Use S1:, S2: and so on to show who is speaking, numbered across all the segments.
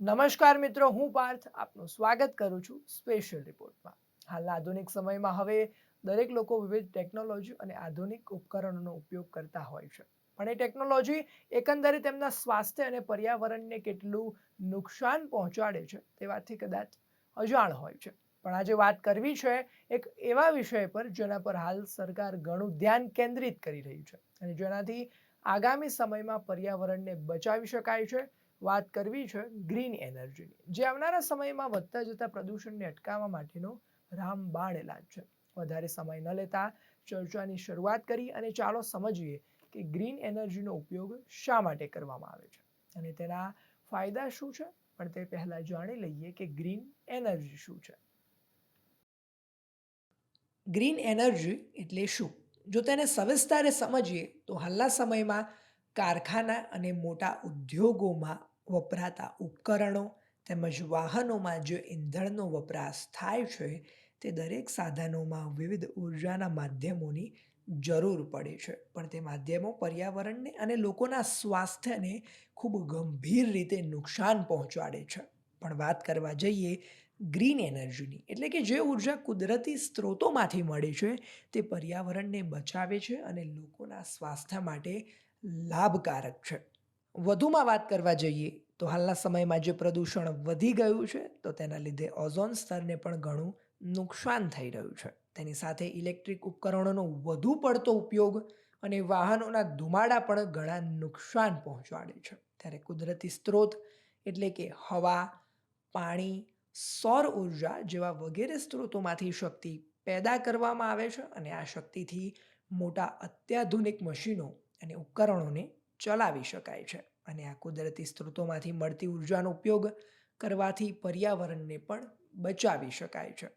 S1: નમસ્કાર મિત્રો, હું પાર્થ આપનું સ્વાગત કરું છું સ્પેશિયલ રિપોર્ટમાં. હાલના આધુનિક સમયમાં હવે દરેક લોકો વિવિધ ટેકનોલોજી અને આધુનિક ઉપકરણોનો ઉપયોગ કરતા હોય છે. પણ એ ટેકનોલોજી એકંદરે તેમના સ્વાસ્થ્ય અને પર્યાવરણને કેટલું નુકસાન પહોંચાડે છે તે વાતથી કદાચ અજાણ હોય છે. પણ આજે વાત કરવી છે એક એવા વિષય પર જેના પર હાલ સરકાર ઘણું ધ્યાન કેન્દ્રિત કરી રહી છે અને જેનાથી આગામી સમયમાં પર્યાવરણને બચાવી શકાય છે. વાત કરવી છે ગ્રીન એનર્જીની, જે આવનારા સમયમાં વધતા જતા પ્રદૂષણને અટકાવવા માટેનો રામબાણ એલાન છે. વધારે સમય ન લેતા ચર્ચાની શરૂઆત કરી અને ચાલો સમજીએ કે ગ્રીન એનર્જીનો ઉપયોગ શા માટે કરવામાં આવે છે અને તેના ફાયદા શું છે. પણ તે પહેલા જાણી લઈએ કે ગ્રીન એનર્જી શું છે. ગ્રીન એનર્જી એટલે શું? જો તેને સવિસ્તારે સમજીએ તો હાલના સમયમાં કારખાના અને મોટા ઉદ્યોગોમાં વપરાતા ઉપકરણો તેમજ વાહનોમાં જે ઈંધણનો વપરાશ થાય છે તે દરેક સાધનોમાં વિવિધ ઉર્જાના માધ્યમોની જરૂર પડે છે. પણ તે માધ્યમો પર્યાવરણને અને લોકોના સ્વાસ્થ્યને ખૂબ ગંભીર રીતે નુકસાન પહોંચાડે છે. પણ વાત કરવા જઈએ ગ્રીન એનર્જીની, એટલે કે જે ઉર્જા કુદરતી સ્ત્રોતોમાંથી મળે છે તે પર્યાવરણને બચાવે છે અને લોકોના સ્વાસ્થ્ય માટે લાભકારક છે. વધુમાં વાત કરવા જઈએ તો હાલના સમયમાં જે પ્રદૂષણ વધી ગયું છે તો તેના લીધે ઓઝોન સ્તરને પણ ઘણું નુકસાન થઈ રહ્યું છે. તેની સાથે ઇલેક્ટ્રિક ઉપકરણોનો વધુ પડતો ઉપયોગ અને વાહનોના ધુમાડા પણ ઘણા નુકસાન પહોંચાડે છે. ત્યારે કુદરતી સ્ત્રોત એટલે કે હવા, પાણી, સૌર ઉર્જા જેવા વગેરે સ્ત્રોતોમાંથી શક્તિ પેદા કરવામાં આવે છે અને આ શક્તિથી મોટા અત્યાધુનિક મશીનો અને ઉપકરણોને ચલાવી શકાય છે. અને આ કુદરતી સ્ત્રોતોમાંથી મળતી ઉર્જાનો ઉપયોગ કરવાથી પર્યાવરણને પણ બચાવી શકાય છે.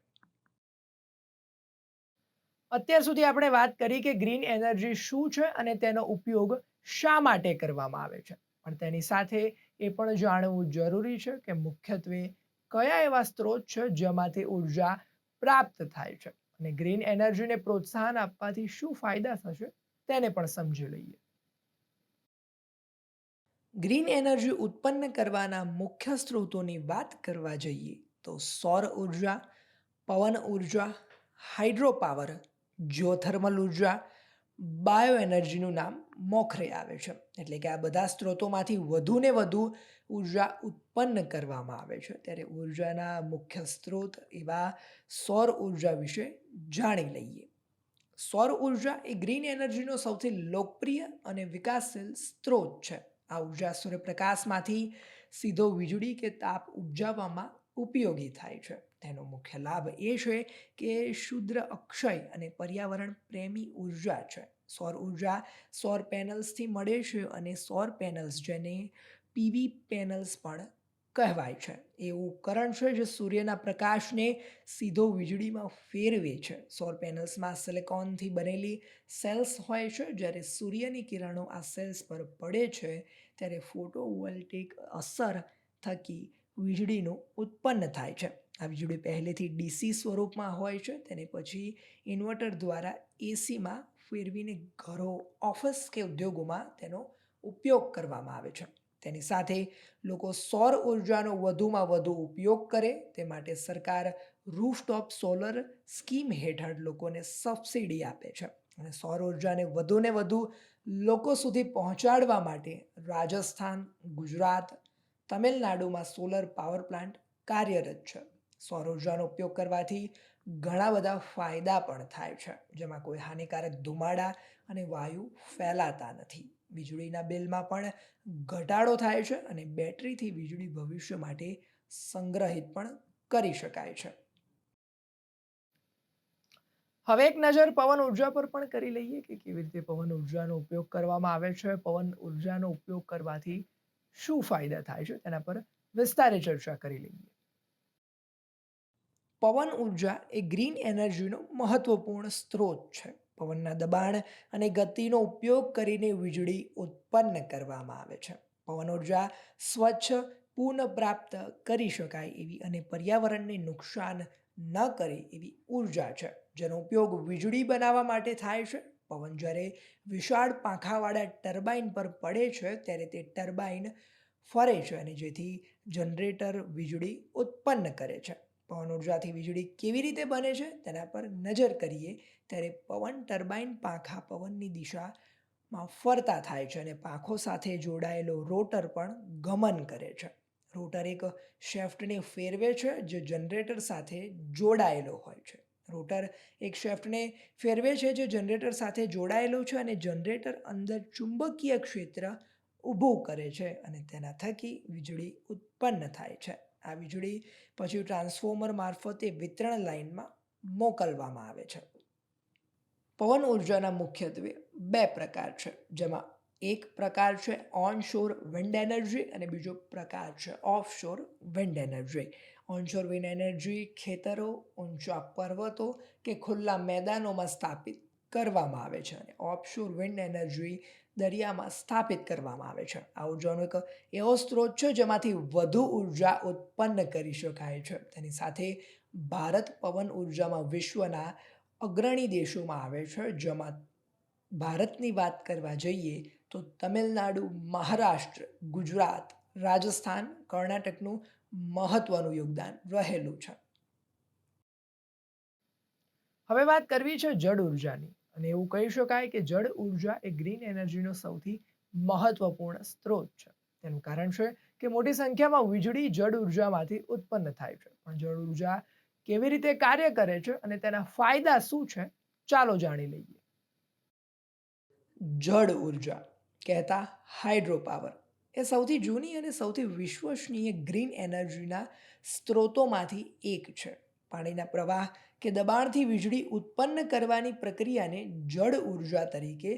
S1: અત્યાર સુધી આપણે વાત કરી કે ગ્રીન એનર્જી શું છે અને તેનો ઉપયોગ શા માટે કરવામાં આવે છે. પણ તેની સાથે એ પણ જાણવું જરૂરી છે કે મુખ્યત્વે કયા એવા સ્ત્રોત છે જેમાંથી ઉર્જા પ્રાપ્ત થાય છે અને ગ્રીન એનર્જીને પ્રોત્સાહન આપવાથી શું ફાયદા થશે તેને પણ સમજી લઈએ. ગ્રીન એનર્જી ઉત્પન્ન કરવાના મુખ્ય સ્ત્રોતોની વાત કરવા જઈએ તો સૌર ઉર્જા, પવન ઉર્જા, હાઇડ્રો પાવર, જીઓથર્મલ ઉર્જા, બાયો એનર્જીનું નામ મોખરે આવે છે. એટલે કે આ બધા સ્ત્રોતોમાંથી વધુને વધુ ઉર્જા ઉત્પન્ન કરવામાં આવે છે. ત્યારે ઉર્જાના મુખ્ય સ્ત્રોત એવા સૌર ઉર્જા વિશે જાણી લઈએ. સૌર ઉર્જા એ ગ્રીન એનર્જીનો સૌથી લોકપ્રિય અને વિકાસશીલ સ્ત્રોત છે. આ ઉર્જા સૂર્યપ્રકાશમાંથી સીધો વીજળી કે તાપ ઉપજાવવામાં ઉપયોગી થાય છે. તેનો મુખ્ય લાભ એ છે કે શુદ્ર અક્ષય અને પર્યાવરણ પ્રેમી ઉર્જા છે. સૌર ઉર્જા સૌર પેનલ્સથી મળે છે અને સૌર પેનલ્સ જેને પીવી પેનલ્સ પણ કહેવાય છે એ ઉપકરણ છે જે સૂર્યના પ્રકાશને સીધો વીજળીમાં ફેરવે છે. સૌર પેનલ્સમાં સિલિકોનથી બનેલી સેલ્સ હોય છે. જ્યારે સૂર્યની કિરણો આ સેલ્સ પર પડે છે ત્યારે ફોટોવોલ્ટેઇક અસર થકી વીજળીનું ઉત્પન્ન થાય છે. આ વીજળી પહેલેથી ડીસી સ્વરૂપમાં હોય છે, તેને પછી ઇન્વર્ટર દ્વારા એસીમાં ફેરવીને ઘરો, ઓફિસ કે ઉદ્યોગોમાં તેનો ઉપયોગ કરવામાં આવે છે. તેની સાથે લોકો સૌર ઉર્જાનો વધુમાં વધુ ઉપયોગ કરે તે માટે સરકાર રૂફટોપ સોલર સ્કીમ હેઠળ લોકોને સબસિડી આપે છે. અને સૌર ઉર્જાને વધુને વધુ લોકો સુધી પહોંચાડવા માટે રાજસ્થાન, ગુજરાત, તમિલનાડુમાં સોલર પાવર પ્લાન્ટ કાર્યરત છે. સૌર ઉર્જાનો ઉપયોગ કરવાથી ઘણા બધા ફાયદા પણ થાય છે, જેમાં કોઈ હાનિકારક ધુમાડા અને વાયુ ફેલાતા નથી. વીજળીના બિલમાં પણ ઘટાડો થાય છે અને બેટરીથી વીજળી ભવિષ્ય માટે સંગ્રહિત પણ કરી શકાય છે. હવે એક નજર પવન ઉર્જા પર પણ કરી લઈએ કે કેવી રીતે પવન ઉર્જાનો ઉપયોગ કરવામાં આવે છે. પવન ઉર્જાનો ઉપયોગ કરવાથી શું ફાયદા થાય છે તેના પર વિસ્તારે ચર્ચા કરી લઈએ. પવન ઉર્જા એ ગ્રીન એનર્જીનો મહત્વપૂર્ણ સ્ત્રોત છે. પવનના દબાણ અને ગતિનો ઉપયોગ કરીને વીજળી ઉત્પન્ન કરવામાં આવે છે. પવન ઉર્જા સ્વચ્છ, પુનઃપ્રાપ્ત કરી શકાય એવી અને પર્યાવરણને નુકસાન ન કરે એવી ઉર્જા છે, જેનો ઉપયોગ વીજળી બનાવવા માટે થાય છે. પવન જ્યારે વિશાળ પાંખાવાળા ટર્બાઇન પર પડે છે ત્યારે તે ટર્બાઇન ફરે છે અને જેથી જનરેટર વીજળી ઉત્પન્ન કરે છે. પવન ઉર્જાથી વીજળી કેવી રીતે બને છે તેના પર નજર કરીએ ત્યારે પવન ટર્બાઇન પાંખા પવનની દિશામાં ફરતા થાય છે અને પાંખો સાથે જોડાયેલો રોટર પણ ગમન કરે છે. રોટર એક શેફ્ટને ફેરવે છે જે જનરેટર સાથે જોડાયેલો હોય છે. રોટર એક શેફ્ટને ફેરવે છે જે જનરેટર સાથે જોડાયેલો છે અને જનરેટર અંદર ચુંબકીય ક્ષેત્ર ઊભું કરે છે અને તેના થકી વીજળી ઉત્પન્ન થાય છે. આ વીજળી પછી ટ્રાન્સફોર્મર મારફતે વિતરણ લાઇનમાં મોકલવામાં આવે છે. પવન ઉર્જાના મુખ્યત્વે બે પ્રકાર છે, જેમાં એક પ્રકાર છે ઓનશોર વિન્ડ એનર્જી અને બીજો પ્રકાર છે offshore wind energy. Onshore wind energy ખેતરો, ઊંચા પર્વતો કે ખુલ્લા મેદાનોમાં સ્થાપિત કરવામાં આવે છે અને ઓફશોર વિન્ડ એનર્જી દરિયામાં સ્થાપિત કરવામાં આવે છે. આ ઉર્જાનો એક એવો સ્ત્રોત છે જેમાંથી વધુ ઉર્જા ઉત્પન્ન કરી શકાય છે. તેની સાથે ભારત પવન ઉર્જામાં વિશ્વના અગ્રણી દેશોમાં આવે છે, જેમાં ભારતની વાત કરવા જઈએ તો તમિલનાડુ, મહારાષ્ટ્ર, ગુજરાત, રાજસ્થાન, કર્ણાટકનું મહત્વનું યોગદાન રહેલું છે. હવે વાત કરવી છે જળ ઉર્જાની અને એવું કહી શકાય કે જળ ઉર્જા એ ગ્રીન એનર્જીનો સૌથી મહત્વપૂર્ણ સ્ત્રોત છે. તેનું કારણ છે કે મોટી સંખ્યામાં વીજળી જળ ઉર્જામાંથી ઉત્પન્ન થાય છે. પણ જળ ઉર્જા કેવી રીતે કાર્ય કરે છે અને તેના ફાયદા શું છે, ચાલો જાણી લઈએ. જળ ઉર્જા કહેતા હાઇડ્રો પાવર એ સૌથી જૂની અને સૌથી વિશ્વસનીય ગ્રીન એનર્જીના સ્ત્રોતોમાંથી એક છે. પાણીના પ્રવાહ કે દબાણથી વીજળી ઉત્પન્ન કરવાની પ્રક્રિયાને જળ ઉર્જા તરીકે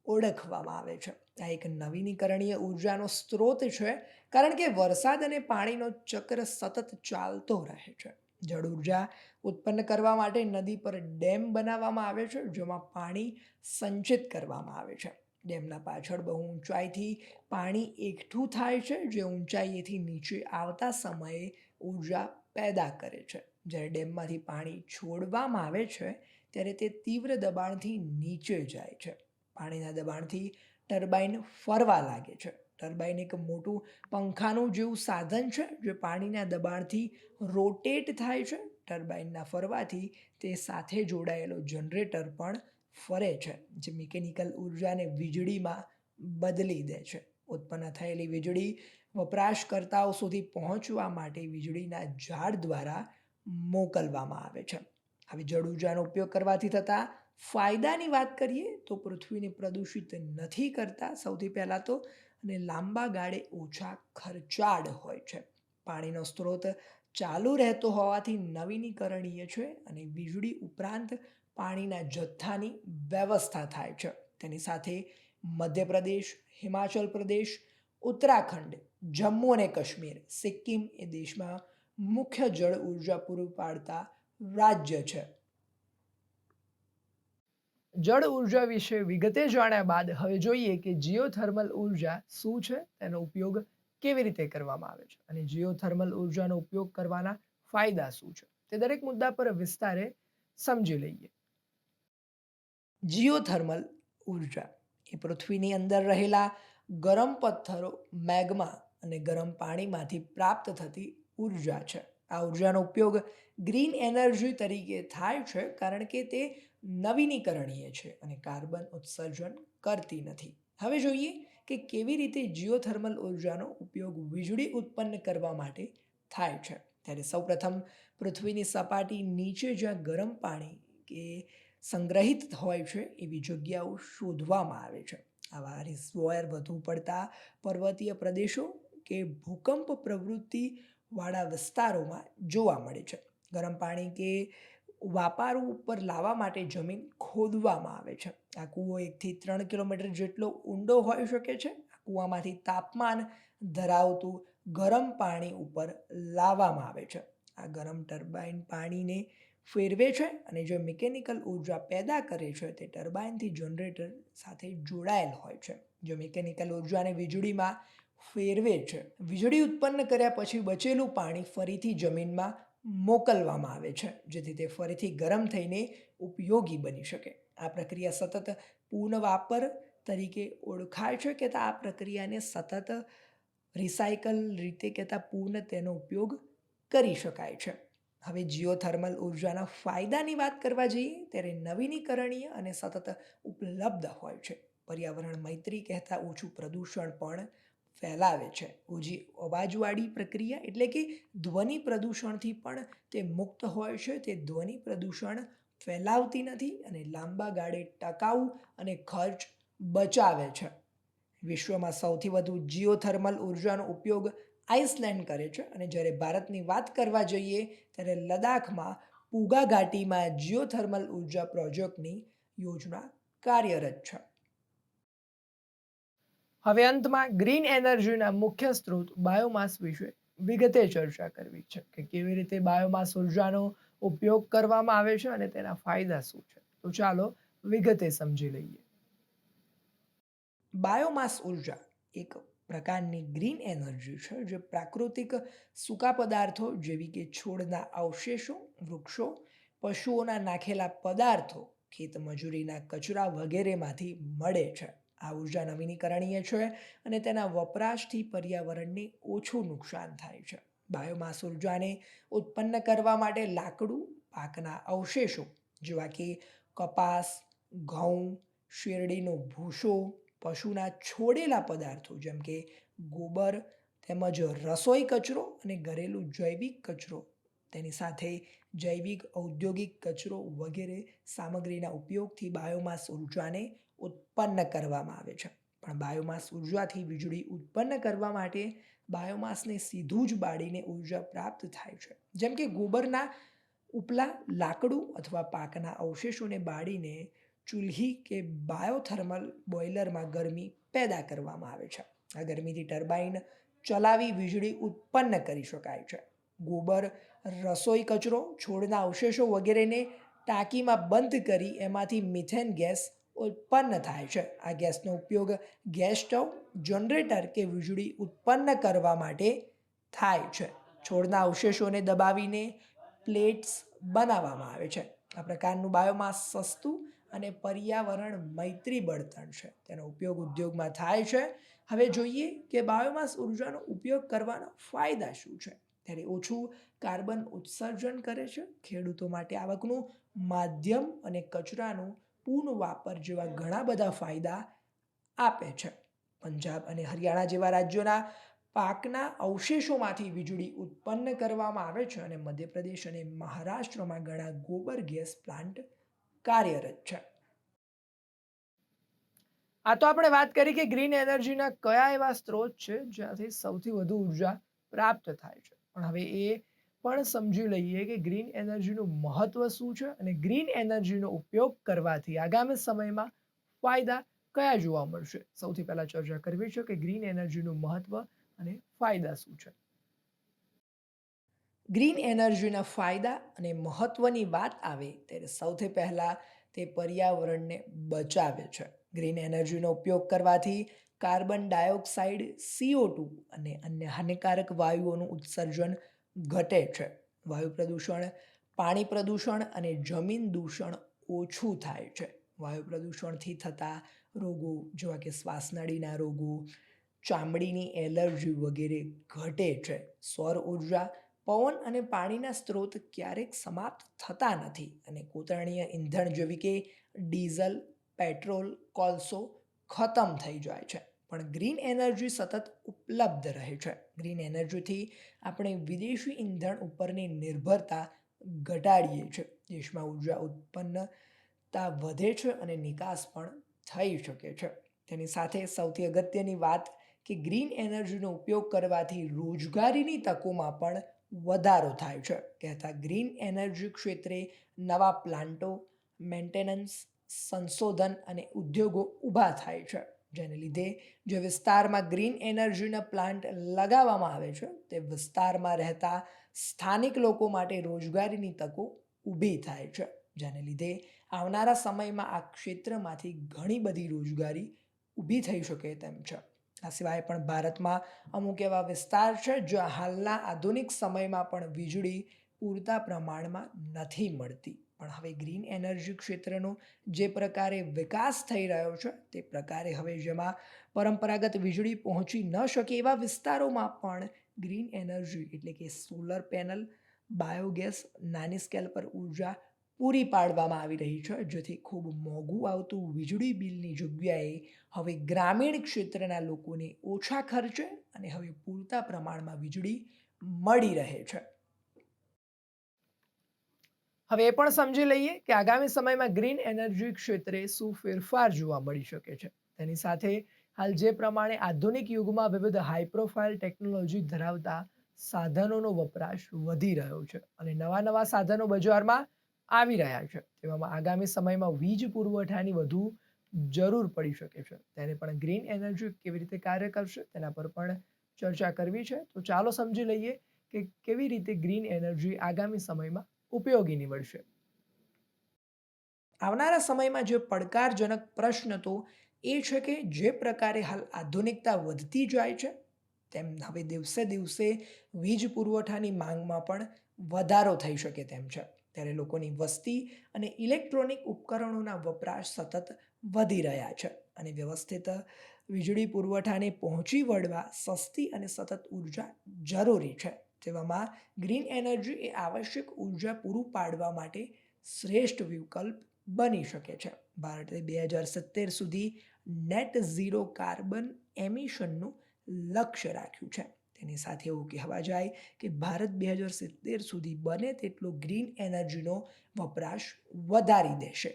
S1: ઓળખવામાં આવે છે. આ એક નવીનીકરણીય ઉર્જાનો સ્ત્રોત છે કારણ કે વરસાદ અને પાણીનો ચક્ર સતત ચાલતો રહે છે. જળ ઉર્જા ઉત્પન્ન કરવા માટે નદી પર ડેમ બનાવવામાં આવે છે જેમાં પાણી સંચિત કરવામાં આવે છે. ડેમના પાછળ બહુ ઊંચાઈથી પાણી એકઠું થાય છે જે ઊંચાઈએથી નીચે આવતા સમયે ઉર્જા પેદા કરે છે. જ્યારે ડેમમાંથી પાણી છોડવામાં આવે છે ત્યારે તે તીવ્ર દબાણથી નીચે જાય છે. પાણીના દબાણથી ટર્બાઇન ફરવા લાગે છે. ટર્બાઇન એક મોટું પંખાનું જેવું સાધન છે જે પાણીના દબાણથી રોટેટ થાય છે. ટર્બાઇનના ફરવાથી તે સાથે જોડાયેલો જનરેટર પણ ફરે છે જે મિકેનિકલ ઉર્જાને વીજળીમાં બદલી દે છે. ઉત્પન્ન થયેલી વીજળી વપરાશકર્તાઓ સુધી પહોંચવા માટે વીજળીના ઝાડ દ્વારા મોકલવામાં આવે છે. આવી જળ ઉર્જાનો ઉપયોગ કરવાથી થતા ફાયદાની વાત કરીએ તો પૃથ્વીને પ્રદૂષિત નથી કરતા સૌથી પહેલાં તો, અને લાંબા ગાળે ઓછા ખર્ચાળ હોય છે. પાણીનો સ્ત્રોત ચાલુ રહેતો હોવાથી નવીનીકરણીય છે અને વીજળી ઉપરાંત પાણીના જથ્થાની વ્યવસ્થા થાય છે. તેની સાથે મધ્યપ્રદેશ, હિમાચલ પ્રદેશ, ઉત્તરાખંડ, જમ્મુ અને કાશ્મીર, સિક્કિમ એ દેશમાં મુખ્ય જળ ઉર્જા પૂરું પાડતા રાજ્ય છે. જળ ઉર્જા વિશે વિગતે જાણ્યા બાદ હવે જોઈએ કે જીઓથર્મલ ઉર્જા શું છે, તેનો ઉપયોગ કેવી રીતે કરવામાં આવે છે અને જીઓથર્મલ ઉર્જાનો ઉપયોગ કરવાના ફાયદા શું છે તે દરેક મુદ્દા પર વિસ્તારે સમજી લઈએ. જીઓથર્મલ ઉર્જા એ પૃથ્વીની અંદર રહેલા ગરમ પથ્થરો, મેગ્મા અને ગરમ પાણીમાંથી પ્રાપ્ત થતી ઉર્જા છે. આ ઉર્જાનો ઉપયોગ ગ્રીન એનર્જી તરીકે થાય છે કારણ કે તે નવીનીકરણીય છે અને કાર્બન ઉત્સર્જન કરતી નથી. હવે જોઈએ કે કેવી રીતે જીઓથર્મલ ઉર્જાનો ઉપયોગ વીજળી ઉત્પન્ન કરવા માટે થાય છે. ત્યારે સૌપ્રથમ પૃથ્વીની સપાટી નીચે જ્યાં ગરમ પાણી કે સંગ્રહિત હોય છે એવી જગ્યાઓ શોધવામાં આવે છે. આવા રિસર્વોયર વધુ પડતા પર્વતીય પ્રદેશો કે ભૂકંપ પ્રવૃત્તિવાળા વિસ્તારોમાં જોવા મળે છે. ગરમ પાણી કે વાપારું ઉપર લાવવા માટે જમીન ખોદવામાં આવે છે. આ કૂવો 1 થી 3 કિલોમીટર જેટલો ઊંડો હોઈ શકે છે. આ કૂવામાંથી તાપમાન ધરાવતું ગરમ પાણી ઉપર લાવવામાં આવે છે. આ ગરમ ટર્બાઇન પાણીને ફેરવે છે અને જે મિકેનિકલ ઉર્જા પેદા કરે છે તે ટર્બાઇનથી જનરેટર સાથે જોડાયેલ હોય છે. જે મિકેનિકલ ઉર્જાને વીજળીમાં ફેરવે છે. વીજળી ઉત્પન્ન કર્યા પછી બચેલું પાણી ફરીથી જમીનમાં મોકલવામાં આવે છે જેથી તે ફરીથી ગરમ થઈને ઉપયોગી બની શકે. આ પ્રક્રિયા સતત પુનઃવાપર તરીકે ઓળખાય છે કે આ પ્રક્રિયાને સતત રિસાયકલ રીતે કહેતા પૂર્ણ તેનો ઉપયોગ કરી શકાય છે. હવે જીઓથર્મલ ઉર્જાના ફાયદાની વાત કરવા જઈએ ત્યારે નવીનીકરણીય અને સતત ઉપલબ્ધ હોય છે. પર્યાવરણ મૈત્રી કહેતા ઓછું પ્રદૂષણ પણ ફેલાવે છે. ઓછી અવાજવાળી પ્રક્રિયા એટલે કે ધ્વનિ પ્રદૂષણથી પણ તે મુક્ત હોય છે. તે ધ્વનિ પ્રદૂષણ ફેલાવતી નથી અને લાંબા ગાળે ટકાઉ અને ખર્ચ બચાવે છે. વિશ્વમાં સૌથી વધુ જીઓથર્મલ ઉર્જાનો ઉપયોગ આઇસલેન્ડ કરે છે અને જ્યારે ભારતની વાત કરવા જઈએ ત્યારે લદ્દાખમાં પૂગા ઘાટીમાં જીઓથર્મલ ઉર્જા પ્રોજેક્ટની યોજના કાર્યરત છે. હવે અંતમાં ગ્રીન એનર્જીના મુખ્ય સ્ત્રોત બાયોમાસ વિશે વિગતે ચર્ચા કરવી છે કે કેવી રીતે બાયોમાસ ઉર્જાનો ઉપયોગ કરવામાં આવે છે અને તેના ફાયદા શું છે. તો ચાલો વિગતે સમજી લઈએ. બાયોમાસ ઉર્જા એક પ્રકારની ગ્રીન એનર્જી છે જે પ્રાકૃતિક સૂકા પદાર્થો જેવી કે છોડના અવશેષો, વૃક્ષો, પશુઓના નાખેલા પદાર્થો, ખેતમજૂરીના કચરા વગેરેમાંથી મળે છે. આ ઉર્જા નવીનીકરણીય છે અને તેના વપરાશથી પર્યાવરણને ઓછું નુકસાન થાય છે. બાયોમાસ ઉર્જાને ઉત્પન્ન કરવા માટે લાકડું, પાકના અવશેષો જેવા કે કપાસ, ઘઉં, શેરડીનો ભૂસો, પશુના છોડેલા પદાર્થો જેમ કે ગોબર તેમજ રસોઈ કચરો અને ઘરેલું જૈવિક કચરો તેની સાથે જૈવિક ઔદ્યોગિક કચરો વગેરે સામગ્રીના ઉપયોગથી બાયોમાસ ઉર્જાને ઉત્પન્ન કરવામાં આવે છે. પણ બાયોમાસ ઉર્જાથી વીજળી ઉત્પન્ન કરવા માટે બાયોમાસને સીધું જ બાળીને ઉર્જા પ્રાપ્ત થાય છે. જેમ કે ગોબરના ઉપલા, લાકડું અથવા પાકના અવશેષોને બાળીને ચૂલ્હી કે બાયોથર્મલ બોઇલરમાં ગરમી પેદા કરવામાં આવે છે. આ ગરમીથી ટર્બાઇન ચલાવી વીજળી ઉત્પન્ન કરી શકાય છે. ગોબર, રસોઈ કચરો, છોડના અવશેષો વગેરેને ટાંકીમાં બંધ કરી એમાંથી મિથેન ગેસ ઉત્પન્ન થાય છે. આ ગેસનો ઉપયોગ ગેસ સ્ટવ, જનરેટર કે વીજળી ઉત્પન્ન કરવા માટે થાય છે. છોડના અવશેષોને દબાવીને પ્લેટ્સ બનાવવામાં આવે છે. આ પ્રકારનું બાયોમાસ સસ્તું અને પર્યાવરણ મૈત્રી બળતણ છે. તેનો ઉપયોગ ઉદ્યોગમાં થાય છે. હવે જોઈએ કે બાયોમાસ ઉર્જાનો ઉપયોગ કરવાના ફાયદા શું છે. ત્યારે ઓછું કાર્બન ઉત્સર્જન કરે છે, ખેડૂતો માટે આવકનું માધ્યમ અને કચરાનું પૂર્ણ વાપર જેવા ઘણા બધા ફાયદા આપે છે. પંજાબ અને હરિયાણા જેવા રાજ્યોના પાકના અવશેષોમાંથી વીજળી ઉત્પન્ન કરવામાં આવે છે અને મધ્યપ્રદેશ અને મહારાષ્ટ્રમાં ઘણા ગોબર ગેસ પ્લાન્ટ કાર્યરત છે. આ તો આપણે વાત કરી કે ગ્રીન એનર્જીના કયા એવા સ્ત્રોત છે જ્યાંથી સૌથી વધુ ઉર્જા પ્રાપ્ત થાય છે. પણ હવે એ પણ સમજી લઈએ કે ગ્રીન એનર્જીનું મહત્વ શું છે અને ગ્રીન એનર્જીનો ઉપયોગ કરવાથી આગામી સમયમાં ફાયદા કયા જોવા મળશે. સૌથી પહેલા ચર્ચા કરવી છે કે ગ્રીન એનર્જીનું મહત્વ અને ફાયદા શું છે. ગ્રીન એનર્જીના ફાયદા અને મહત્વની વાત આવે ત્યારે સૌથી પહેલા તે પર્યાવરણને બચાવે છે. ગ્રીન એનર્જીનો ઉપયોગ કરવાથી કાર્બન ડાયોક્સાઇડ, CO2 અને અન્ય હાનિકારક વાયુઓનું ઉત્સર્જન ઘટે છે. વાયુ પ્રદૂષણ, પાણી પ્રદૂષણ અને જમીન દૂષણ ઓછું થાય છે. વાયુ પ્રદૂષણથી થતા રોગો જેવા કે શ્વાસનળીના રોગો, ચામડીની એલર્જી વગેરે ઘટે છે. સૌર ઉર્જા, પવન અને પાણીના સ્ત્રોત ક્યારેક સમાપ્ત થતા નથી અને કોતરણીય ઈંધણ જેવી કે ડીઝલ, પેટ્રોલ, કોલસો ખતમ થઈ જાય છે. પણ ગ્રીન એનર્જી સતત ઉપલબ્ધ રહે છે. ગ્રીન એનર્જીથી આપણે વિદેશી ઈંધણ ઉપરની નિર્ભરતા ઘટાડીએ છીએ. દેશમાં ઉર્જા ઉત્પન્નતા વધે છે અને નિકાસ પણ થઈ શકે છે. તેની સાથે સૌથી અગત્યની વાત કે ગ્રીન એનર્જીનો ઉપયોગ કરવાથી રોજગારીની તકોમાં પણ વધારો થાય છે. કહેતા ગ્રીન એનર્જી ક્ષેત્રે નવા પ્લાન્ટો, મેન્ટેનન્સ, સંશોધન અને ઉદ્યોગો ઊભા થાય છે. જેને લીધે જે વિસ્તારમાં ગ્રીન એનર્જીના પ્લાન્ટ લગાવવામાં આવે છે તે વિસ્તારમાં રહેતા સ્થાનિક લોકો માટે રોજગારીની તકો ઊભી થાય છે. જેને લીધે આવનારા સમયમાં આ ક્ષેત્રમાંથી ઘણી બધી રોજગારી ઊભી થઈ શકે તેમ છે. આ સિવાય પણ ભારતમાં અમુક એવા વિસ્તાર છે જ્યાં હાલના આધુનિક સમયમાં પણ વીજળી પૂરતા પ્રમાણમાં નથી મળતી. પણ હવે ગ્રીન એનર્જી ક્ષેત્રનો જે પ્રકારે વિકાસ થઈ રહ્યો છે તે પ્રકારે હવે જેમાં પરંપરાગત વીજળી પહોંચી ન શકે એવા વિસ્તારોમાં પણ ગ્રીન એનર્જી એટલે કે સોલર પેનલ, બાયોગેસ, નાની સ્કેલ પર ઉર્જા પૂરી પાડવામાં આવી રહી છે, જેથી ખૂબ મોંઘું આવતું વીજળી બિલની જગ્યાએ હવે ગ્રામીણ ક્ષેત્રના લોકોને ઓછા ખર્ચે અને હવે પૂરતા પ્રમાણમાં વીજળી મળી રહે છે. હવે એ પણ સમજી લઈએ કે આગામી સમયમાં ગ્રીન એનર્જી ક્ષેત્રે શું ફેરફાર જોવા મળી શકે છે. તેની સાથે હાલ જે પ્રમાણે આધુનિક યુગમાં વિવિધ હાઈ પ્રોફાઇલ ટેકનોલોજી ધરાવતા સાધનોનો વપરાશ વધી રહ્યો છે અને નવા નવા સાધનો બજારમાં આવી રહ્યા છે, તેવામાં આગામી સમયમાં વીજ પુરવઠાની વધુ જરૂર પડી શકે છે. તેને પણ ગ્રીન એનર્જી કેવી રીતે કાર્ય કરશે તેના પર પણ ચર્ચા કરવી છે. તો ચાલો સમજી લઈએ કે કેવી રીતે ગ્રીન એનર્જી આગામી સમયમાં ઉપયોગી નીવડશે. આવનારા સમયમાં જે પડકારજનક પ્રશ્ન તો એ છે કે જે પ્રકારે હાલ આધુનિકતા વધતી જાય છે તેમ હવે દિવસે દિવસે વીજ પુરવઠાની માંગમાં પણ વધારો થઈ શકે તેમ છે. ત્યારે લોકોની વસ્તી અને ઇલેક્ટ્રોનિક ઉપકરણોના વપરાશ સતત વધી રહ્યા છે અને વ્યવસ્થિત વીજળી પુરવઠાને પહોંચી વળવા સસ્તી અને સતત ઉર્જા જરૂરી છે. તેવામાં ગ્રીન એનર્જી એ આવશ્યક ઉર્જા પૂરું પાડવા માટે શ્રેષ્ઠ વિકલ્પ બની શકે છે. ભારતે 2070 સુધી નેટ ઝીરો કાર્બન એમિશનનું લક્ષ્ય રાખ્યું છે. તેની સાથે એવું કહેવા જાય કે ભારત 2070 સુધી બને તેટલો ગ્રીન એનર્જીનો વપરાશ વધારી દેશે.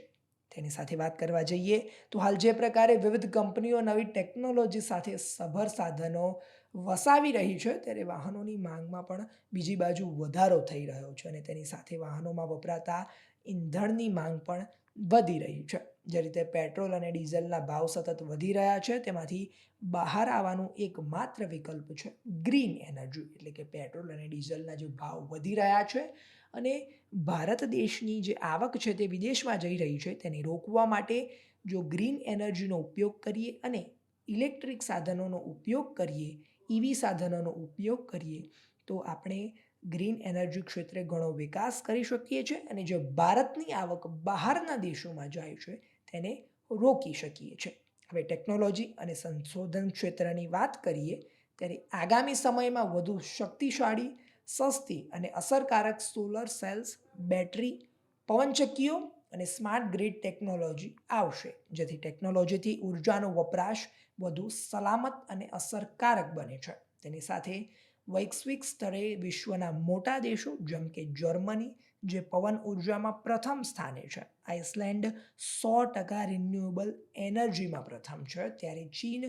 S1: તેની સાથે વાત કરવા જઈએ તો હાલ જે પ્રકારે વિવિધ કંપનીઓ નવી ટેકનોલોજી સાથે સભર સાધનો વસાવી રહી છે, ત્યારે વાહનોની માંગમાં પણ બીજી બાજુ વધારો થઈ રહ્યો છે અને તેની સાથે વાહનોમાં વપરાતા ઈંધણની માંગ પણ વધી રહી છે. જે રીતે પેટ્રોલ અને ડીઝલના ભાવ સતત વધી રહ્યા છે, તેમાંથી બહાર આવવાનું એકમાત્ર વિકલ્પ છે ગ્રીન એનર્જી એટલે કે પેટ્રોલ અને ડીઝલના જે ભાવ વધી રહ્યા છે અને ભારત દેશની જે આવક છે તે વિદેશમાં જઈ રહી છે, તેને રોકવા માટે જો ગ્રીન એનર્જીનો ઉપયોગ કરીએ અને ઇલેક્ટ્રિક સાધનોનો ઉપયોગ કરીએ, ઈવી સાધનોનો ઉપયોગ કરીએ તો આપણે ગ્રીન એનર્જી ક્ષેત્રે ઘણો વિકાસ કરી શકીએ છીએ અને જે ભારતની આવક બહારના દેશોમાં જાય છે તેને રોકી શકીએ છીએ. હવે ટેકનોલોજી અને સંશોધન ક્ષેત્રની વાત કરીએ ત્યારે આગામી સમયમાં વધુ શક્તિશાળી, સસ્તી અને અસરકારક સોલર સેલ્સ, બેટરી, પવનચક્કીઓ અને સ્માર્ટ ગ્રીડ ટેકનોલોજી આવશે, જેથી ટેકનોલોજીથી ઉર્જાનો વપરાશ વધુ સલામત અને અસરકારક બને છે. તેની સાથે વૈશ્વિક સ્તરે વિશ્વના મોટા દેશો જેમ કે જર્મની, જે પવન ઉર્જામાં પ્રથમ સ્થાને છે, આઇસલેન્ડ 100% રિન્યુએબલ એનર્જીમાં પ્રથમ છે, ત્યારે ચીન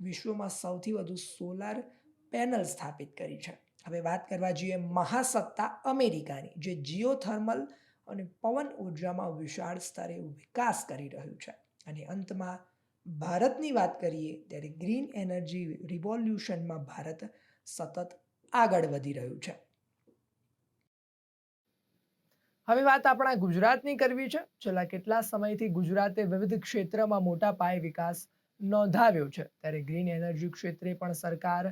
S1: વિશ્વમાં સૌથી વધુ સોલાર પેનલ સ્થાપિત કરી છે. હવે વાત કરવા જઈએ મહાસત્તા અમેરિકાની, જે જીઓથર્મલ અને પવન ઉર્જામાં વિશાળ સ્તરે વિકાસ કરી રહ્યું છે. અને અંતમાં ભારતની વાત કરીએ ત્યારે ગ્રીન એનર્જી રિવોલ્યુશનમાં ભારત સતત આગળ વધી રહ્યું છે. હવે વાત આપણા ગુજરાતની કરવી છે. છેલ્લા કેટલા સમયથી ગુજરાતે વિવિધ ક્ષેત્રમાં મોટા પાયે વિકાસ નોંધાવ્યો છે, ત્યારે ગ્રીન એનર્જી ક્ષેત્રે પણ સરકાર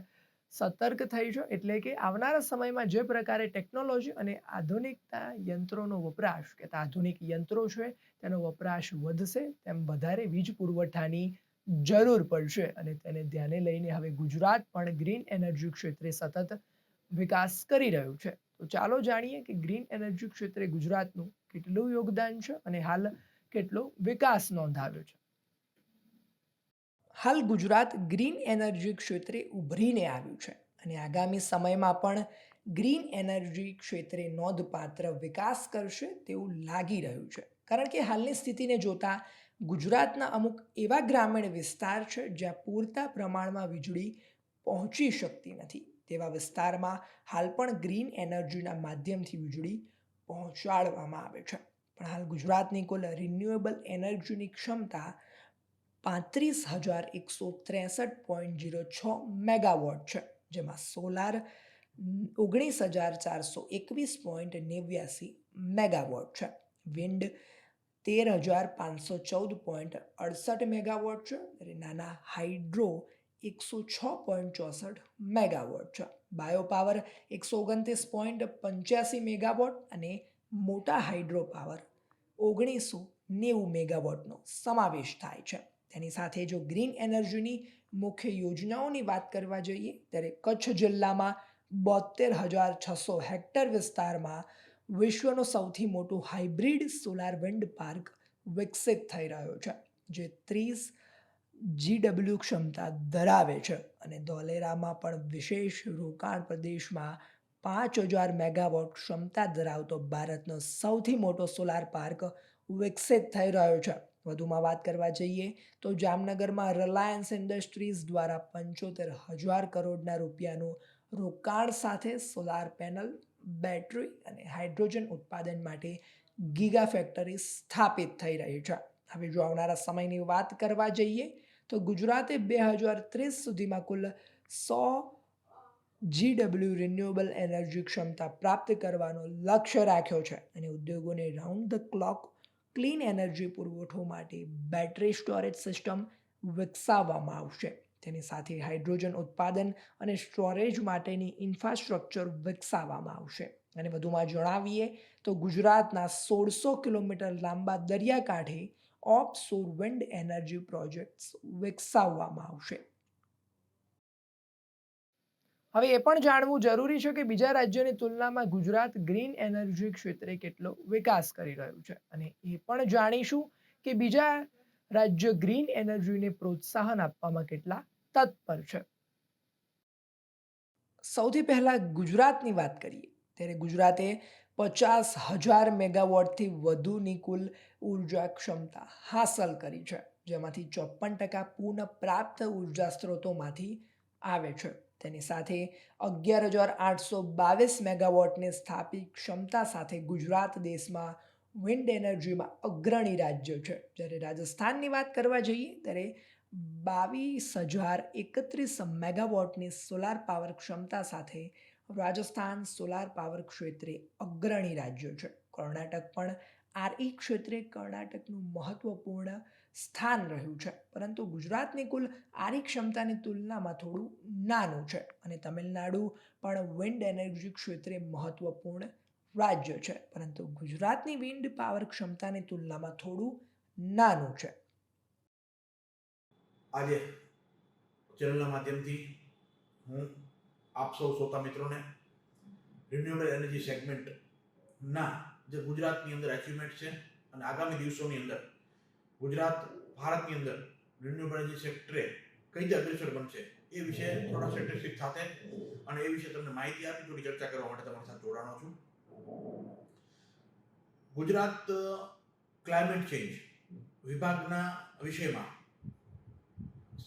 S1: સતર્ક થઈ છે. એટલે કે આવનારા સમયમાં જે પ્રકારે ટેકનોલોજી અને આધુનિકતા યંત્રોનો વપરાશ કે આધુનિક યંત્રો છે તેનો વપરાશ વધશે, તેમ વધારે વીજ પુરવઠાની જરૂર પડશે અને તેને ધ્યાને લઈને હવે ગુજરાત પણ ગ્રીન એનર્જી ક્ષેત્રે સતત વિકાસ કરી રહ્યું છે. તો ચાલો જાણીએ કે ગ્રીન એનર્જી ક્ષેત્રે ગુજરાતનું કેટલું યોગદાન છે અને હાલ કેટલો વિકાસ નોંધાવ્યો છે. હાલ ગુજરાત ગ્રીન એનર્જી ક્ષેત્રે ઉભરીને આવ્યું છે અને આગામી સમયમાં પણ ગ્રીન એનર્જી ક્ષેત્રે નોંધપાત્ર વિકાસ કરશે તેવું લાગી રહ્યું છે. કારણ કે હાલની સ્થિતિને જોતા ગુજરાતના અમુક એવા ગ્રામીણ વિસ્તાર છે જ્યાં પૂરતા પ્રમાણમાં વીજળી પહોંચી શકતી નથી. તેવા વિસ્તારમાં હાલ પણ ગ્રીન એનર્જીના માધ્યમથી વીજળી પહોંચાડવામાં આવે છે. પણ હાલ ગુજરાતની કુલ રિન્યુએબલ એનર્જીની ક્ષમતા 35,163.06 મેગાવોટ છે, જેમાં સોલાર 19,421.89 મેગાવોટ છે, વિન્ડ 13,514.68 મેગાવોટ છે અને નાના હાઇડ્રો 106.64 મેગાવોટ છે, બાયોપાવર 129.85 મેગાવોટ અને મોટા હાઇડ્રો પાવર 1990 મેગાવોટનો સમાવેશ થાય છે. તેની સાથે જો ગ્રીન એનર્જીની મુખ્ય યોજનાઓની વાત કરવા જઈએ ત્યારે કચ્છ જિલ્લામાં 72,600 હેક્ટર વિસ્તારમાં વિશ્વનો સૌથી મોટો હાઇબ્રિડ સોલાર વિન્ડ પાર્ક વિકસિત થઈ રહ્યો છે, જે 30 GW ક્ષમતા ધરાવે છે અને ધોલેરામાં પણ વિશેષ રોકાણ પ્રદેશમાં 5,000 મેગાવોટ ક્ષમતા ધરાવતો ભારતનો સૌથી મોટો સોલાર પાર્ક વિકસિત થઈ રહ્યો છે. વધુમાં વાત કરવા જઈએ તો જામનગરમાં રિલાયન્સ ઇન્ડસ્ટ્રીઝ દ્વારા 75,000 કરોડના રૂપિયાનું રોકાણ સાથે સોલાર પેનલ, બેટરી અને હાઇડ્રોજન ઉત્પાદન માટે ગીગા ફેક્ટરી સ્થાપિત થઈ રહી છે. હવે જો આવનારા સમયની વાત કરવા જઈએ તો ગુજરાતે 2030 સુધીમાં કુલ 100 GW રિન્યુએબલ એનર્જી ક્ષમતા પ્રાપ્ત કરવાનો લક્ષ્ય રાખ્યો છે અને ઉદ્યોગોને round the clock clean energy પુરવઠો માટે બેટરી સ્ટોરેજ સિસ્ટમ વિકસાવવામાં આવશે. તેની સાથે હાઇડ્રોજન ઉત્પાદન અને સ્ટોરેજ માટેની ઇન્ફ્રાસ્ટ્રક્ચર વિકસાવવામાં આવશે. અને વધુમાં જણાવીએ તો ગુજરાતના 1600 કિલોમીટર લાંબા દરિયાકાંઠે ઓફશોર વિન્ડ એનર્જી પ્રોજેક્ટ્સ વિકસાવવામાં આવશે. હવે એ પણ જાણવું જરૂરી છે કે બીજા રાજ્યોની તુલનામાં ગુજરાત ગ્રીન એનર્જી ક્ષેત્રે કેટલો વિકાસ કરી રહ્યું છે અને એ પણ જાણીશું કે બીજા રાજ્ય ગ્રીન એનર્જીને પ્રોત્સાહન આપવામાં કેટલા તત્પર છે. સૌથી પહેલા ગુજરાતની વાત કરીએ ત્યારે ગુજરાતે 50,000 મેગાવોટથી વધુની કુલ ઉર્જા ક્ષમતા હાંસલ કરી છે, જેમાંથી 54% પુનઃ પ્રાપ્ત ઉર્જા સ્ત્રોતોમાંથી આવે છે. તેની સાથે 11,822 મેગાવોટની સ્થાપિત ક્ષમતા સાથે ગુજરાત દેશમાં વિન્ડ એનર્જીમાં અગ્રણી રાજ્ય છે. જ્યારે રાજસ્થાનની વાત કરવા જઈએ ત્યારે 22,031 મેગાવોટની સોલાર પાવર ક્ષમતા સાથે રાજસ્થાન સોલાર પાવર ક્ષેત્રે અગ્રણી રાજ્ય છે. કર્ણાટક પણ આરઈ ક્ષેત્રે કર્ણાટકનું મહત્વપૂર્ણ સ્થાન રહ્યું છે, પરંતુ ગુજરાતની કુલ આરઈ ક્ષમતાની તુલનામાં થોડું નાનું છે અને તમિલનાડુ પણ વિન્ડ એનર્જી ક્ષેત્રે મહત્વપૂર્ણ રાજ્ય છે, પરંતુ ગુજરાતની વિન્ડ પાવર ક્ષમતાની તુલનામાં થોડું નાનું છે.
S2: આજે ચેનલના માધ્યમથી હું આપ સૌ શ્રોતા મિત્રોને રિન્યુએબલ એનર્જી સેગમેન્ટના જે ગુજરાતની અંદર અચીવમેન્ટ છે અને આગામી દિવસોની અંદર ગુજરાત ભારતની અંદર રિન્યુએબલ એનર્જી સેક્ટરે કઈ રીતે અગ્રેસર બનશે એ વિશે થોડા સ્ટેટિસ્ટિક્સ સાથે અને એ વિશે તમને માહિતી આપી થોડી ચર્ચા કરવા માટે તમારી સાથે જોડાણો છું. ગુજરાત ક્લાઇમેટ ચેન્જ વિભાગના વિષયમાં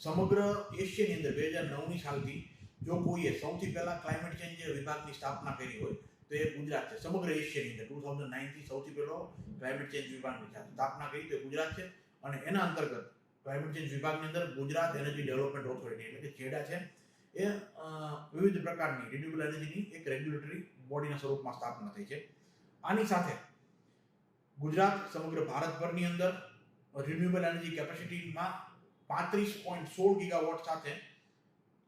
S2: સમગ્ર એશિયાની અંદર 2009ની સાલથી જો કોઈએ સૌથી પહેલા ક્લાઇમેટ ચેન્જ વિભાગની સ્થાપના કરી હોય તો એ ગુજરાત છે. સમગ્ર એશિયાની અંદર 2009થી સૌથી પહેલો ક્લાઇમેટ ચેન્જ વિભાગની સ્થાપના કરી તો ગુજરાત છે અને એના અંતર્ગત ક્લાઇમેટ ચેન્જ વિભાગની અંદર ગુજરાત એનર્જી ડેવલપમેન્ટ ઓથોરિટી એટલે કે જેડા છે એ વિવિધ પ્રકારની રિન્યુએબલ એનર્જીની એક રેગ્યુલેટરી બોડીના સ્વરૂપમાં સ્થાપના થઈ છે. આની સાથે ગુજરાત સમગ્ર ભારતભરની અંદર રિન્યુએબલ એનર્જી કેપેસિટીમાં 35.16 ગીગાવોટ સાથે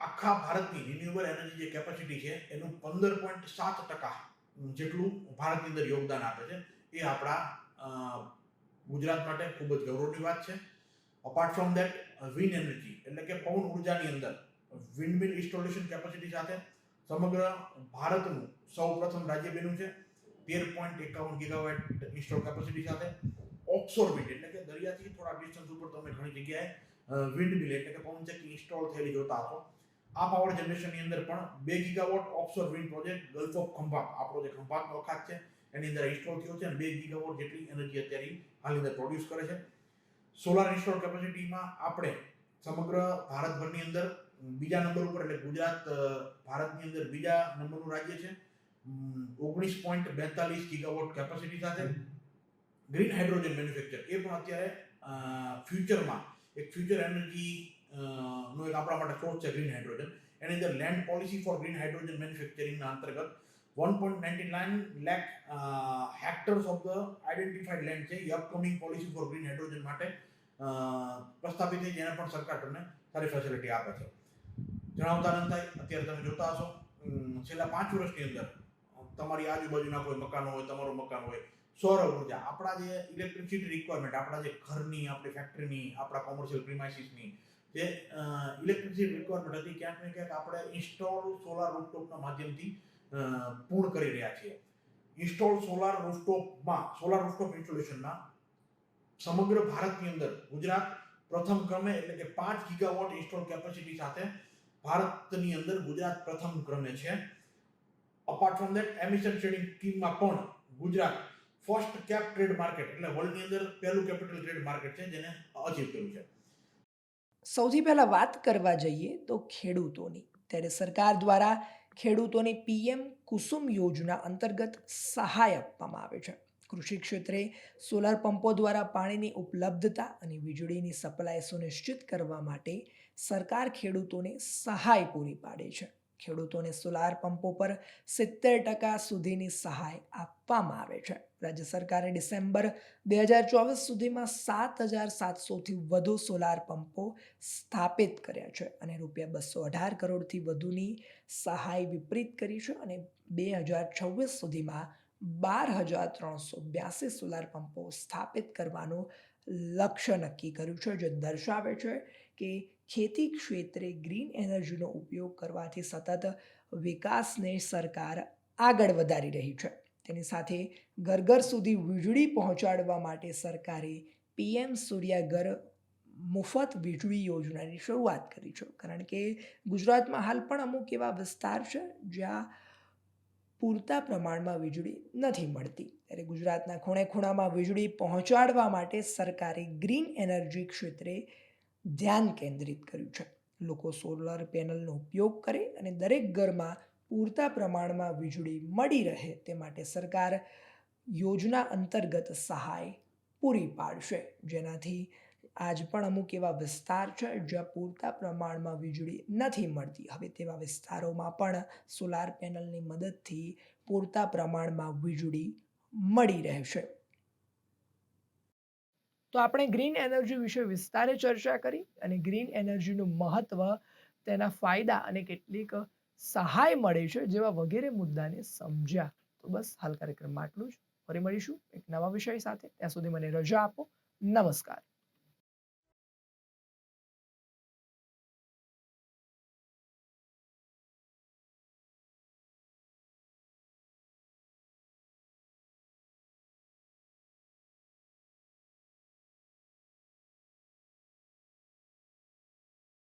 S2: આખા ભારતની રિન્યુએબલ એનર્જી જે કેપેસિટી છે એનું 15.7% જેટલું ભારતની અંદર યોગદાન આપે છે. એ આપણા ગુજરાત માટે ખૂબ જ ગૌરવની વાત છે. Apart from that wind energy એટલે કે પવન ઉર્જાની અંદર વિન્ડમિલ ઇન્સ્ટોલેશન કેપેસિટી સાથે સમગ્ર ભારતનું સૌ પ્રથમ રાજ્ય બન્યું છે. 13.51 ગીગાવોટ ઇન્સ્ટોલ કેપેસિટી સાથે ઓફશોર વિન્ડ એટલે કે દરિયાથી થોડા ડિસ્ટન્સ ઉપર તમે ઘણી જગ્યાએ વિન્ડમિલ એટલે કે પવનચક્કી ઇન્સ્ટોલ થયેલી જોતા હશો. આ પાવર જનરેશનની અંદર પણ 2 gigawatt offshore wind project gulf of Khambhat આપણો જે ખંભાતનો અખાત છે એની અંદર ઇન્સ્ટોલ થયો છે અને 2 ગીગાવોટ જેટલી એનર્જી અત્યારે હાલની અંદર પ્રોડ્યુસ કરે છે. સોલાર ઇન્સ્ટોલ કેપેસિટીમાં આપણે સમગ્ર ભારતભરની અંદર બીજા નંબર ઉપર એટલે ગુજરાત ભારતની અંદર બીજા નંબરનું રાજ્ય છે. 19.42 ગીગાવોટ કેપેસિટી સાથે ગ્રીન હાઇડ્રોજન મેન્યુફેક્ચર એ પણ અત્યારે ફ્યુચરમાં એક ફ્યુચર એનર્જી નો એક આપણા માટે સોર્સ છે ગ્રીન હાઇડ્રોજન. એની અંદર land policy for green hydrogen મેન્યુફેક્ચરિંગના અંતર્ગત 1.99 lakh hectares of the identified land છે એ upcoming policy for green hydrogen માટે પ્રસ્થાપિત થઈ જેને પણ સરકાર તમને સારી ફેસિલિટી આપે છે. જણાવતા ન થાય અત્યારે તમે જોતા હશો છેલ્લા 5 વર્ષની અંદર તમારી આજુબાજુના કોઈ મકાનો હોય તમારું મકાન હોય સૌર ઉર્જા આપણા જે ઇલેક્ટ્રિસિટી રિક્વાયરમેન્ટ આપણા જે ઘરની આપણી ફેક્ટરીની આપણા કોમર્શિયલ પ્રીમાઇસીસની જે ઇલેક્ટ્રિસિટી રિક્વાયરમેન્ટ હતી ક્યાંક ને ક્યાંક આપણે ઇન્સ્ટોલ સોલાર રૂફટોપના માધ્યમથી પૂર્ણ કરી રહ્યા છીએ. ઇન્સ્ટોલ સોલાર રૂફટોપ ઇન્સ્ટોલેશનમાં સમગ્ર ભારતની અંદર ગુજરાત પ્રથમ ક્રમે, એટલે કે 5 ગીગાવોટ ઇન્સ્ટોલ કેપેસિટી સાથે ભારતની અંદર ગુજરાત પ્રથમ ક્રમે છે. Apart from that emission trading સ્કીમમાં પણ Gujarat first cap trade market, એટલે વર્લ્ડની અંદર પહેલું કેપિટલ ટ્રેડ માર્કેટ છે જેને અચીવ કર્યું છે.
S1: સૌથી પહેલાં વાત કરવા જઈએ તો ખેડૂતોની, ત્યારે સરકાર દ્વારા ખેડૂતોની પીએમ કુસુમ યોજના અંતર્ગત સહાય આપવામાં આવે છે. કૃષિ ક્ષેત્રે સોલાર પંપો દ્વારા પાણીની ઉપલબ્ધતા અને વીજળીની સપ્લાય સુનિશ્ચિત કરવા માટે સરકાર ખેડૂતોને સહાય પૂરી પાડે છે. ખેડૂતોને સોલાર પંપો પર 70% સુધીની સહાય આપવામાં આવે છે. રાજ્ય સરકારે ડિસેમ્બર 2024 સુધીમાં 7,700થી વધુ સોલાર પંપો સ્થાપિત કર્યા છે અને ₹218 કરોડથી વધુની સહાય વિતરિત કરી છે અને 2026 સુધીમાં 12,382 સોલાર પંપો સ્થાપિત કરવાનું લક્ષ્ય નક્કી કર્યું છે, જે દર્શાવે છે કે ખેતી ક્ષેત્રે ગ્રીન એનર્જીનો ઉપયોગ કરવાથી સતત વિકાસને સરકાર આગળ વધારી રહી છે. તેની સાથે ઘર ઘર સુધી વીજળી પહોંચાડવા માટે સરકારે પીએમ સૂર્યઘર મુફત વીજળી યોજનાની શરૂઆત કરી છે. કારણ કે ગુજરાતમાં હાલ પણ અમુક એવા વિસ્તાર છે જ્યાં પૂરતા પ્રમાણમાં વીજળી નથી મળતી, ત્યારે ગુજરાતના ખૂણે ખૂણામાં વીજળી પહોંચાડવા માટે સરકારે ગ્રીન એનર્જી ક્ષેત્રે ધ્યાન કેન્દ્રિત કર્યું છે. લોકો સોલર પેનલનો ઉપયોગ કરે અને દરેક ઘરમાં પૂરતા પ્રમાણમાં વીજળી મળી રહે તે માટે સરકાર યોજના અંતર્ગત સહાય પૂરી પાડશે, જેનાથી આજ પણ અમુક એવા વિસ્તાર છે જ્યાં પૂરતા પ્રમાણમાં વીજળી નથી મળતી. હવે તેવા વિસ્તારોમાં પણ સોલાર પેનલની મદદથી પૂરતા પ્રમાણમાં વીજળી મળી રહેશે. તો આપણે ગ્રીન એનર્જી વિશે વિસ્તારે ચર્ચા કરી અને ગ્રીન એનર્જીનું મહત્વ, તેના ફાયદા અને કેટલીક સહાય મળે છે જેવા વગેરે મુદ્દાને સમજ્યા. તો બસ હાલ કાર્યક્રમમાં આટલું જ. ફરી મળીશું એક નવા વિષય સાથે. ત્યાં સુધી મને રજા આપો. નમસ્કાર.